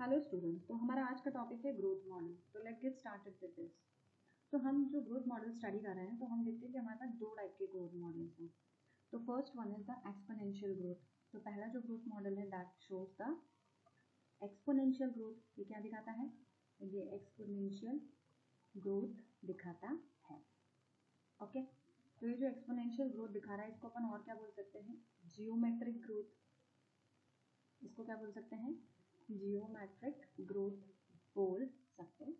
Hello students, तो हमारा आज का टॉपिक है ग्रोथ मॉडल। तो let's get started with this. तो हम जो ग्रोथ मॉडल स्टडी कर रहे हैं, तो हम देखते हैं कि हमारे पास दो टाइप के ग्रोथ मॉडल्स हैं। तो first one is the exponential growth. तो पहला जो ग्रोथ मॉडल है that shows the exponential growth. ये क्या दिखाता है? ये एक्सपोनेंशियल ग्रोथ दिखाता है। ओके, तो ये जो एक्सपोनेंशियल ग्रोथ दिखा रहा है, इसको अपन और क्या बोल सकते हैं? Geometric growth. इसको क्या बोल सकते हैं? जियोमेट्रिक ग्रोथ बोल सकते हैं।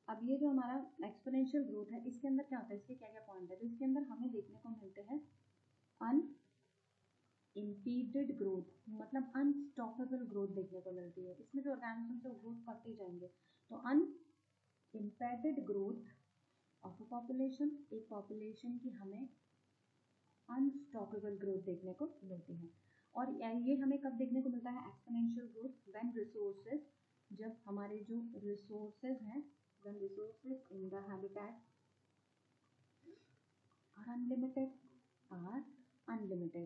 अब ये जो हमारा एक्सपोनेंशियल ग्रोथ है, इसके अंदर क्या होता है, इसके क्या क्या पॉइंट है? तो इसके अंदर हमें देखने को मिलते हैं अनइम्पीडेड ग्रोथ, मतलब अनस्टॉपेबल ग्रोथ देखने को मिलती है। इसमें जो ऑर्गेनिज्म से ग्रोथ करते ही जाएंगे। तो अनइम्पेडेड ग्रोथ ऑफ अ पॉपुलेशन, एक पॉपुलेशन की हमें अनस्टॉपेबल ग्रोथ देखने को मिलती है। और ये हमें कब देखने को मिलता है एक्सपोनेंशियल ग्रोथ? व्हेन रिसोर्सेज, जब हमारे जो रिसोर्सेज हैं, when resources in the habitat are unlimited,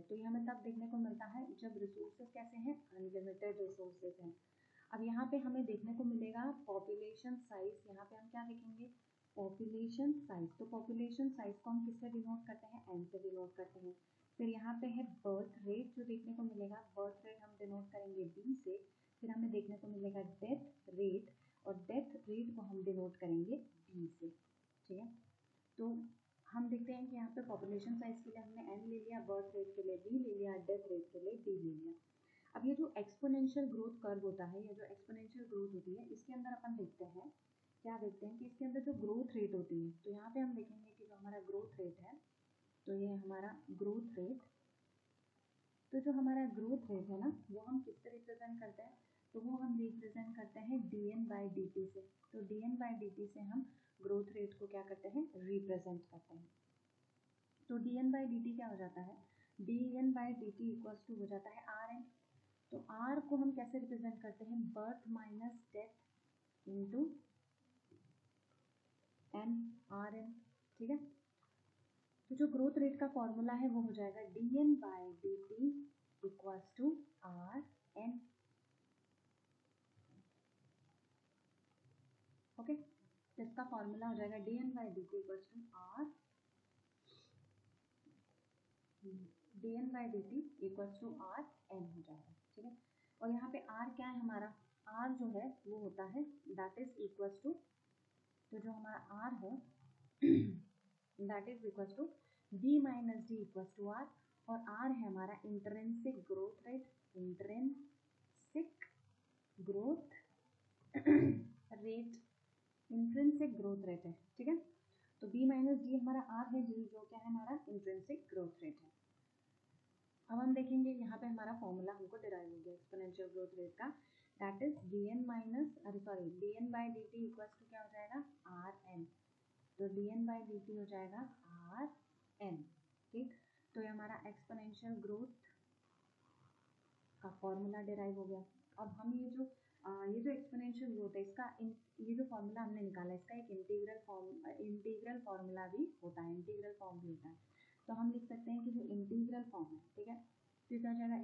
तो ये हमें तब देखने को मिलता है जब रिसोर्सेज कैसे हैं? अनलिमिटेड रिसोर्सेज हैं। अब यहाँ पे हमें देखने को मिलेगा पॉपुलेशन साइज। यहाँ पे हम क्या देखेंगे? Population size. तो पॉपुलेशन साइज को हम किससे डिनोट करते हैं? एन से डिनोट करते हैं। फिर यहाँ पे है बर्थ रेट जो देखने को मिलेगा, बर्थ रेट हम डिनोट करेंगे बी से। फिर हमें देखने को मिलेगा डेथ रेट, और डेथ रेट को हम डिनोट करेंगे डी से। ठीक है, तो हम देखते हैं कि यहाँ पे पॉपुलेशन साइज के लिए हमने एन ले लिया, बर्थ रेट के लिए बी ले लिया, डेथ रेट के लिए डी ले लिया। अब ये जो एक्सपोनेंशियल ग्रोथ कर्व होता है, या जो एक्सपोनेंशियल ग्रोथ होती है, इसके अंदर अपन देखते हैं, क्या देखते हैं कि इसके अंदर जो ग्रोथ रेट होती है, तो यहाँ पे हम देखेंगे कि जो हमारा ग्रोथ रेट है, तो ये हमारा ग्रोथ रेट, तो जो हमारा ग्रोथ रेट है ना, वो हम किससे रिप्रेजेंट करते हैं? तो वो हम रिप्रेजेंट करते हैं dn/dt से। तो dn/dt से हम ग्रोथ रेट को क्या करते हैं? रिप्रेजेंट करते हैं। तो dn/dt क्या हो जाता है? dn/dt इक्वल्स टू हो जाता है rn। तो r को हम कैसे रिप्रेजेंट करते हैं? Birth minus death into n rn। ठीक है, तो जो ग्रोथ रेट का फॉर्मूला है वो हो जाएगा dn/dt equals to rn। Okay, तो इसका फॉर्मूला हो जाएगा dn/dt equals to dn/dt equals to rn हो जाएगा। ठीक है, और यहाँ पे r क्या है हमारा? r जो है वो होता है दैट इज इक्वल्स टू, तो जो हमारा r है that is equals to b minus d equals to r, और r है हमारा intrinsic growth rate, intrinsic growth rate, intrinsic growth rate है। ठीक है, तो b माइनस डी हमारा r है, जो क्या है हमारा इंट्रिंसिक ग्रोथ रेट है। अब हम देखेंगे यहाँ पे हमारा फॉर्मूला हमको डिराइव हो गया एक्सपोनेंशियल ग्रोथ रेट का, that is dn/dt equals to क्या हो जाएगा? rn। तो dn/dt हो जाएगा rn। ठीक, तो ये हमारा एक्सपोनेंशियल ग्रोथ का फॉर्मूला डिराइव हो गया। अब हम ये जो एक्सपोनेंशियल ग्रोथ है, इसका ये जो फॉर्मूला हमने निकाला, इसका एक इंटीग्रल फॉर्मूला भी होता है, इंटीग्रल फॉर्म भी होता है। तो हम लिख सकते हैं कि जो इंटीग्रल फॉर्म है, ठीक है, तो क्या हो जाएगा?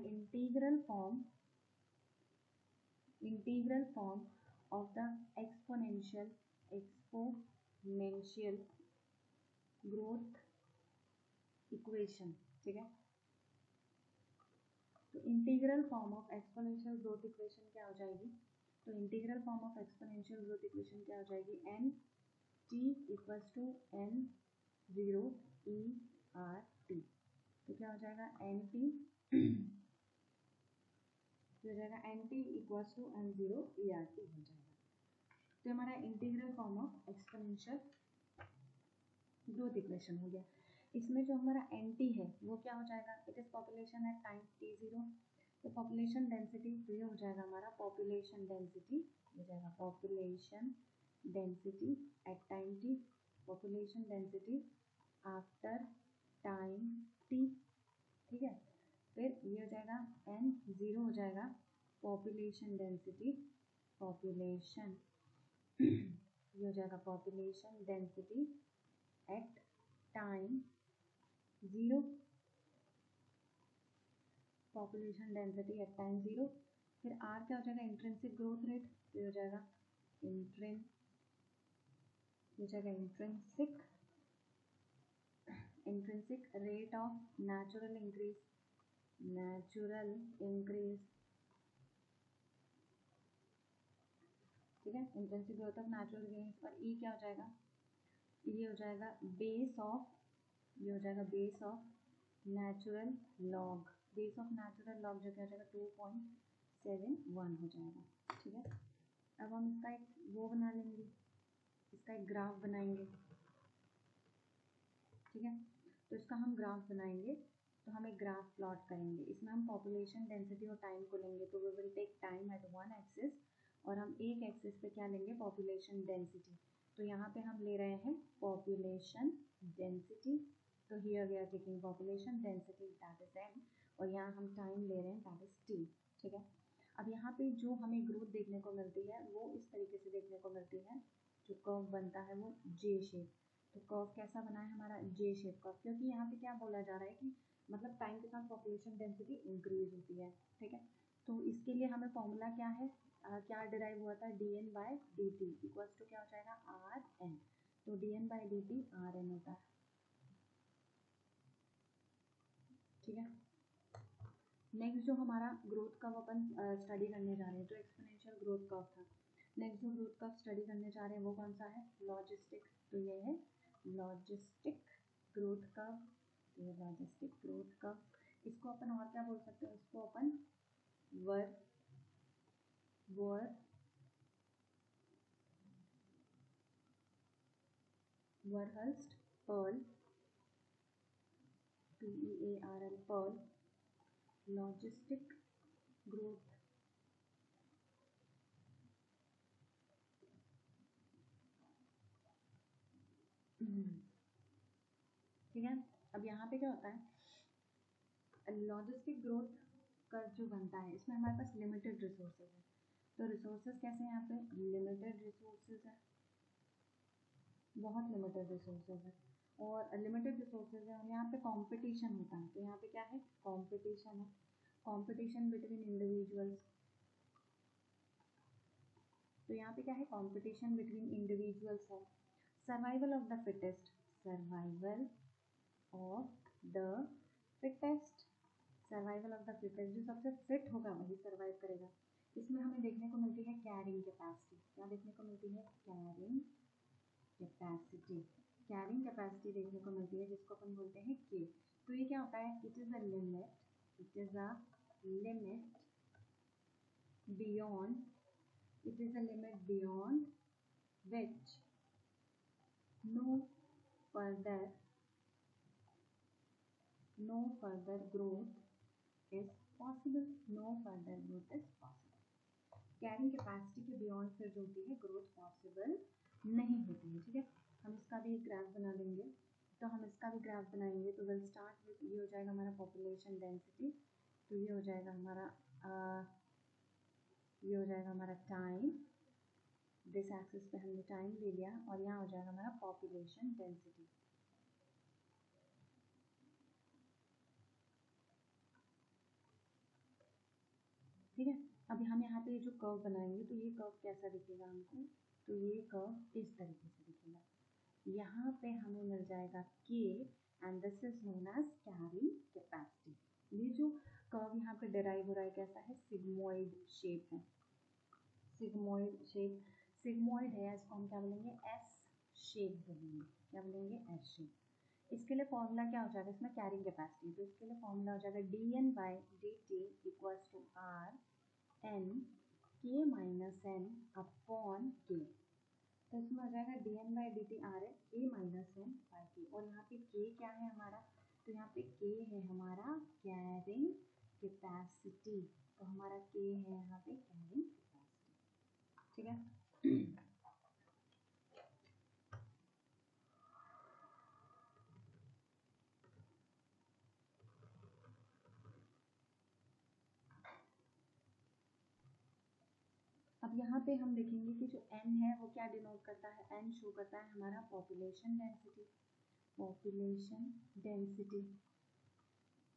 Integral form of the exponential growth equation. ठीक है, तो integral form of exponential growth equation क्या हो जाएगी? तो integral form of exponential growth equation क्या हो जाएगी? N t equals to n zero e r t. तो क्या हो जाएगा? एन टी हो जाएगा n t equals to n zero e r t हो जाएगा। तो हमारा integral form of exponential growth equation हो गया। इसमें जो हमारा एन टी है वो क्या हो जाएगा? It is population at time T zero. तो पॉपुलेशन डेंसिटी, तो ये हो जाएगा हमारा पॉपुलेशन डेंसिटी, हो जाएगा population density at time T, population density after time T. ठीक है, फिर ये हो जाएगा एन जीरो हो जाएगा पॉपुलेशन डेंसिटी, ये हो जाएगा population density at time zero, population density at time 0, फिर आर क्या हो जाएगा इंट्रिंसिक ग्रोथ रेट, तो हो जाएगा intrinsic rate of natural increase, ठीक है, intrinsic growth of natural increase. और ई क्या हो जाएगा, ये हो जाएगा बेस ऑफ नेचुरल लॉग, जो क्या हो जाएगा 2.71 हो जाएगा, ठीक है। अब हम इसका एक वो बना लेंगे, इसका एक ग्राफ बनाएंगे, ठीक है। तो इसका हम ग्राफ बनाएंगे, तो हम एक ग्राफ प्लॉट करेंगे, इसमें हम पॉपुलेशन डेंसिटी और टाइम को लेंगे, तो we will take time at one axis और हम एक एक्सिस पे क्या लेंगे, पॉपुलेशन डेंसिटी। तो यहाँ पे हम ले रहे हैं पॉपुलेशन डेंसिटी, तो here we are taking population density that is n, और यहाँ हम टाइम ले रहे हैं दैट इज t, ठीक है। अब यहाँ पे जो हमें ग्रोथ देखने को मिलती है वो इस तरीके से देखने को मिलती है, जो कर्व बनता है वो जे शेप। तो कर्व कैसा बना है हमारा, जे शेप कर्व, क्योंकि यहाँ पे क्या बोला जा रहा है कि मतलब टाइम के साथ पॉपुलेशन डेंसिटी इंक्रीज होती है, ठीक है। तो इसके लिए हमें फॉर्मूला क्या है, क्या डिराइव हुआ था, dn/dt इक्वल्स टू क्या हो जाएगा Rn, तो dn/dt Rn होता है, ठीक है। नेक्स्ट जो हमारा ग्रोथ कर्व अपन स्टडी करने जा रहे हैं, तो एक्सपोनेंशियल ग्रोथ कर्व था। नेक्स्ट जो ग्रोथ कर्व स्टडी करने जा रहे हैं वो कौन सा है, लॉजिस्टिक, तो ये है लॉजिस्टिक ग्रोथ कर्व, ये लॉजिस्टिक ग्रोथ कर्व। इसको अपन और क्या बोल सकते हैं, इसको अपन Verhulst Pearl, PEARL Pearl logistic growth, ठीक है। अब यहाँ पे क्या होता है, लॉजिस्टिक ग्रोथ का जो बनता है इसमें हमारे पास लिमिटेड रिसोर्सेज है, तो रिसोर्सेज कैसे हैं, यहाँ पे लिमिटेड रिसोर्सेज है, बहुत लिमिटेड रिसोर्सेज है, और लिमिटेड रिसोर्सेज है, और यहाँ पे कंपटीशन होता है, तो यहाँ पे क्या है, कंपटीशन है, कंपटीशन बिटवीन इंडिविजुअल्स, तो यहाँ पे क्या है, कंपटीशन बिटवीन इंडिविजुअल्स है, survival of the fittest, survival of the fittest, जो सबसे फिट होगा वही सर्वाइव करेगा। इसमें हमें देखने को मिलती है कैरिंग कैपेसिटी, क्या देखने को मिलती है, कैरिंग कैपेसिटी देखने को मिलती है, जिसको अपन बोलते हैं के। तो ये क्या होता है, it is a limit beyond which no further growth is possible, carrying capacity के बियॉन्ड फिर जो होती है ग्रोथ पॉसिबल नहीं होती है, ठीक है। हम इसका भी एक ग्राफ बना लेंगे, तो हम इसका भी ग्राफ बनाएंगे, तो विल स्टार्ट विथ, ये हो जाएगा हमारा पॉपुलेशन डेंसिटी, तो ये हो जाएगा हमारा टाइम, दिस एक्सिस पे हमने टाइम ले लिया, और यहाँ हो जाएगा हमारा पॉपुलेशन डेंसिटी, ठीक है। अब हम यहाँ पे जो कर्व बनाएंगे, तो ये कर्व कैसा दिखेगा हमको, तो ये कर्व इस तरीके से दिखेगा, यहाँ पे हमें मिल जाएगा K and this is known as carrying capacity. ये जो कर्व यहाँ पे डिराइव हो रहा है कैसा है, सिग्मोइड शेप है, सिग्मोइड है, इसको हम क्या बोलेंगे, एस शेप बोलेंगे, क्या बोलेंगे, एस शेप। इसके लिए फॉर्मूला क्या हो जाएगा, इसमें कैरिंग कैपेसिटी, तो इसके लिए फॉर्मूला हो जाएगा dn/dt equals to Rn K minus n upon K, तो इसमें हो जाएगा dn/dt Rn K minus n by K, और यहाँ पे K क्या है हमारा, तो यहाँ पे K है हमारा कैरिंग कैपेसिटी, तो हमारा K है यहाँ पे कैरिंग कैपेसिटी, ठीक है। अब यहाँ पे हम देखेंगे कि जो n है वो क्या डिनोट करता है, n शो करता है हमारा पॉपुलेशन डेंसिटी,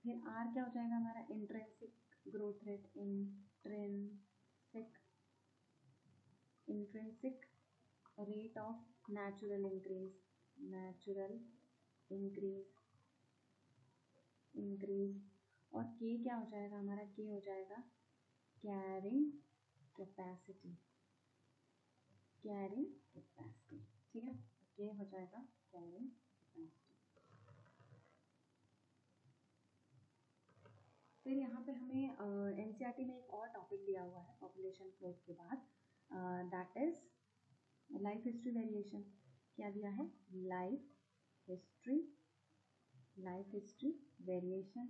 फिर आर क्या हो जाएगा हमारा intrinsic growth rate, intrinsic rate of natural increase. और के क्या हो जाएगा हमारा, के हो जाएगा कैरिंग कैपेसिटी, ठीक है, के हो जाएगा कैरिंग कैपेसिटी। फिर यहाँ पे हमें एनसीईआरटी में एक और टॉपिक दिया हुआ है पॉपुलेशन ग्रोथ के बाद, that is life history variation. क्या दिया है, लाइफ हिस्ट्री वेरिएशन,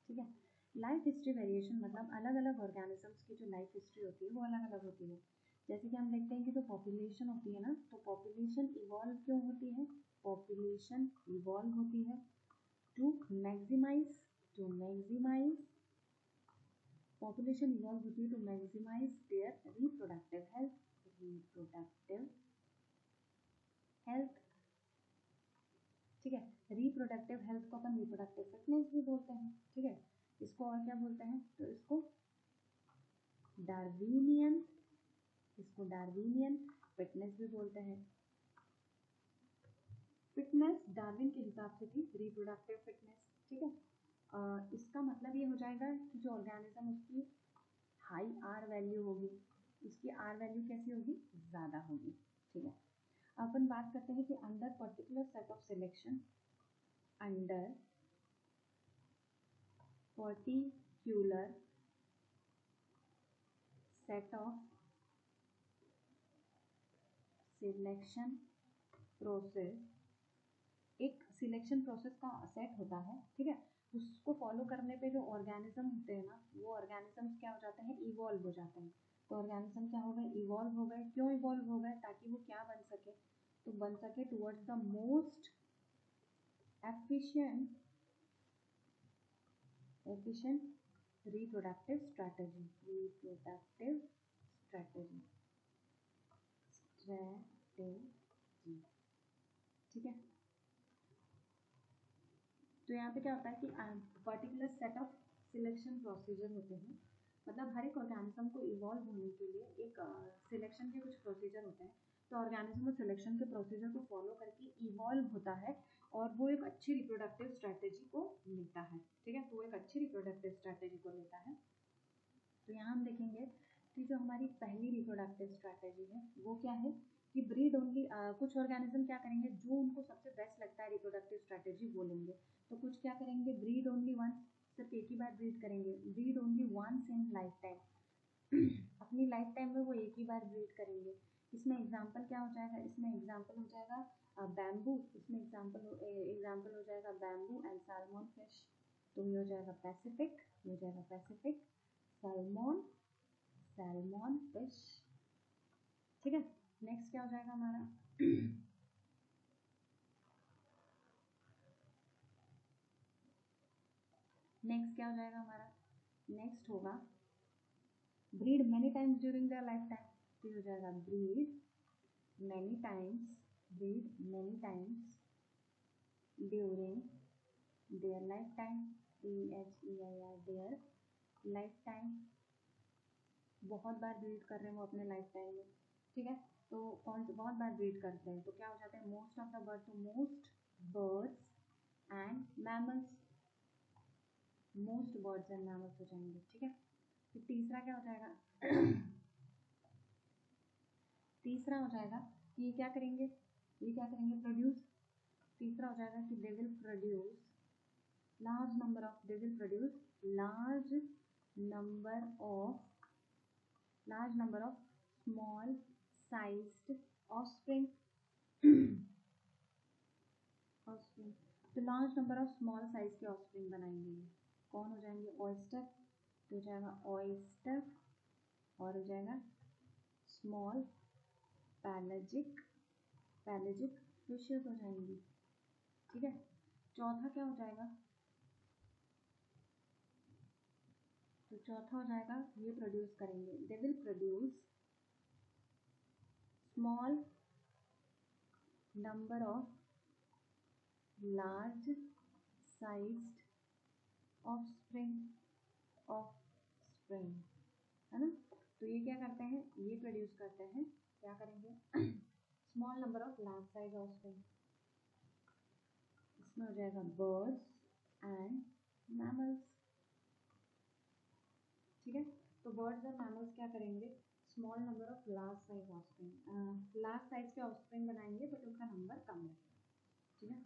ठीक है। लाइफ हिस्ट्री वेरिएशन मतलब अलग अलग ऑर्गेनिजम्स की जो लाइफ हिस्ट्री होती है वो अलग अलग होती है। जैसे कि हम देखते हैं कि जो पॉपुलेशन होती है ना, तो पॉपुलेशन इवॉल्व क्यों होती है, पॉपुलेशन इवॉल्व होती है टू मैक्सिमाइज पॉपुलेशन इवॉल्व होती है to maximize their reproductive health, ठीक है। रिप्रोडक्टिव हेल्थ को अपन रिप्रोडक्टिव फिटनेस भी बोलते हैं, ठीक है। इसको और क्या बोलते हैं, तो इसको डार्विनियन फिटनेस भी बोलते हैं। फिटनेस डार्विन के हिसाब से थी रिप्रोडक्टिव फिटनेस, ठीक है। इसका मतलब ये हो जाएगा कि जो ऑर्गेनिज्म उसकी हाई आर वैल्यू होगी, उसकी आर वैल्यू कैसी होगी, ज़्यादा होगी, ठीक है। अपन बात करते हैं कि under particular set of selection, under particular set of selection process, एक सिलेक्शन प्रोसेस का सेट होता है, ठीक है। उसको फॉलो करने पे जो ऑर्गेनिज्म होते हैं ना, वो ऑर्गेनिजम्स क्या हो जाते हैं, इवॉल्व हो जाते हैं। तो ऑर्गेनिज्म क्या हो गए, इवॉल्व हो गए। क्यों इवॉल्व हो गए, ताकि वो क्या बन सके, तो बन सके towards the most efficient reproductive strategy, ठीक है। तो यहाँ पे क्या होता है कि particular set of selection procedure होते हैं, मतलब हर एक ऑर्गेनिज्म को इवॉल्व होने के लिए एक सिलेक्शन के कुछ प्रोसीजर होते हैं। तो ऑर्गेनिज्म सिलेक्शन के प्रोसीजर को फॉलो करके इवॉल्व होता है और वो एक अच्छी रिप्रोडक्टिव स्ट्रैटेजी को लेता है, ठीक है। तो वो एक अच्छी रिप्रोडक्टिव स्ट्रैटेजी को लेता है। तो यहाँ हम देखेंगे कि जो हमारी पहली रिप्रोडक्टिव स्ट्रैटेजी है वो क्या है कि ब्रीड ओनली। कुछ ऑर्गेनिज्म क्या करेंगे, जो उनको सबसे बेस्ट लगता है रिप्रोडक्टिव स्ट्रैटेजी वो लेंगे। तो कुछ क्या करेंगे, ब्रीड ओनली वंस, सिर्फ एक ही बार ब्रीड करेंगे, breed only once in life time अपनी लाइफ टाइम में वो एक ही बार ब्रीड करेंगे। इसमें एग्जाम्पल क्या हो जाएगा, इसमें एग्जाम्पल हो जाएगा बैम्बू, इसमें एग्जाम्पल हो जाएगा बैम्बू एंड सैल्मन फिश। तो ये हो जाएगा पैसिफिक, सैल्मन फिश, ठीक है। नेक्स्ट क्या हो जाएगा हमारा नेक्स्ट होगा breed many times during their life time. तो हो जाएगा breed many times during their life time, their life time, बहुत बार ब्रीड कर रहे हैं वो अपने लाइफ टाइम में, ठीक है। तो कौन से बहुत बार ब्रीड करते हैं, तो क्या हो जाते हैं, मोस्ट ऑफ द बर्ड, तो मोस्ट बर्ड्स एंड मैमल्स हो जाएंगे, ठीक है। फिर तीसरा क्या हो जाएगा तीसरा हो जाएगा कि ये क्या करेंगे, प्रोड्यूस। तीसरा हो जाएगा कि they will produce large number of small sized offspring तो large number of small size के ऑफस्प्रिंग बनाएंगे। कौन हो जाएंगे, ऑयस्टर, तो हो जाएगा ऑयस्टर, और हो जाएगा स्मॉल पैलेजिक फिशेस हो जाएंगी, ठीक है। चौथा क्या हो जाएगा, तो चौथा हो जाएगा ये प्रोड्यूस करेंगे, they will produce small number of large sized of spring है ना। तो ये क्या करते हैं, ये प्रोड्यूस करते हैं, क्या करेंगे, small number of large size offspring. इसमें हो जाएगा बर्ड्स एंड मैमल्स, ठीक है। तो बर्ड्स और मैमल्स क्या करेंगे, small number of large size offspring, large size के ऑफस्प्रिंग बनाएंगे बट उनका नंबर कम रहेगा, ठीक है।